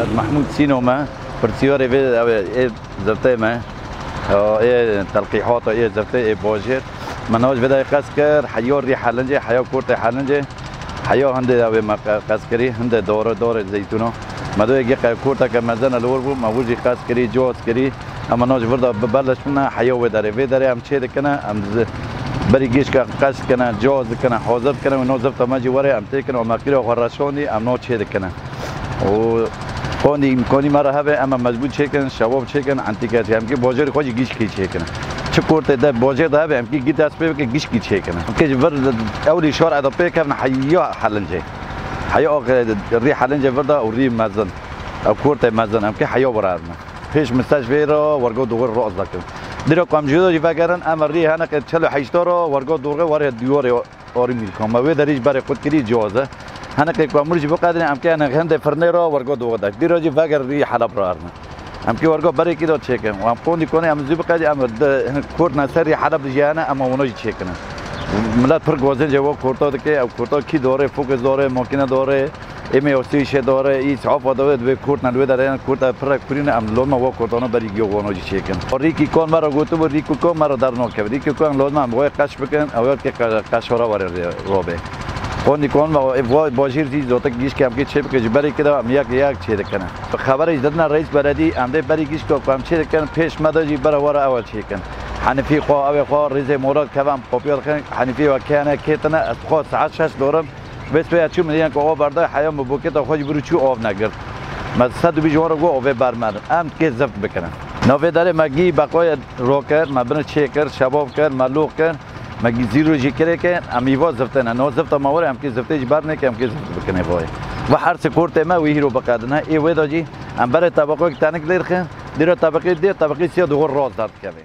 محمود سینو ما پرسیاری به زبطه ما تلقیحات زبطه باجر مناج بدای قص کر حیا ری حلنجه حیا کورت حلنجه حیا هنده او ما قص کری هنده دور زیتونو مدو یک کورت که مزن لور بو موجی قص کری جوز کری اما ناج وردا ببلش منا حیا و داره هم چه کنه هم بری گیش که قص کنه جوز کنه حاضر کنه و نو زبط ما جی وره هم ته کنه و ماکیرو خراشونی هم نو چه کنه و کونی امکانی مرا هبه اما مضبوط چه کنه شباب چه کنه انتیکاتی هم که باجر خودی گیش کی چه کنه چه کورت ده باجر ده هم که گیت اس به که گیش کی چه کنه که ور اولی شهر ادا په کنه حیا حلنجه حیا ری حلنجه وردا و ری مزن او کورت مزن هم که حیا برارنا پیش مستشفی را ورگو دوغر راز دکن دیرا کام جدا جی فکرن امری هنه که 48 را ورگو دوغه وره دیوار آری میکام و دریج برای خود کری جوازه هنه که کامورج بقدر هم که هنده فرنه را ورگو دوغه دک دیرا جی فکر ری حلب رارنا هم که ورگو برای کی داد چکن و هم کوندی کنه هم زی بقدر هم کورت نسری حلب جیانه اما اونجی چکن ملت پر گوزن جواب کورتا که او کورتا کی داره فوکس داره ماکینه داره امی اوسیش داره ای صاحب داره به کورت ندوه داره کورت پر کورین ام لوما و کورتانو بری گیو وانوجی چکن ریکی کون مرا گوتو و ریکو کون مرا در نو که ریکی کون لازم هم وای قش بکن او که قشورا وره روبه کونی کون و باجیر چیز دوتا گیش که هم که چه بکه بری که هم یک چه کنه خبر اجدادنا رئیس بلدی امده بری گیش که هم چه کنه پیش مداجی برا وره اول چکن حنفی خوا او خوا ریز مراد کم پاپیات خن حنفی و کانه کتنه از خوا ساعت 6 دورم بس به چون میگن که آب برده حیام بوکت خودی برو چو آب نگرد من 120 رو گو آب برمد ام که زفت بکنم نوې داره مگی بقای روکر مبن چیکر شباب کر ملوک کر مگی زیرو جی کرے که امیوا زفتن نو زفت ماور ام که زفته جبر نه که ام که زفت بکنه وای و هر سکورت ما وی رو بقدنه ای ودا جی ام بر طبقه تنک لرخه دیره طبقه دی طبقه 32 راز داد کنه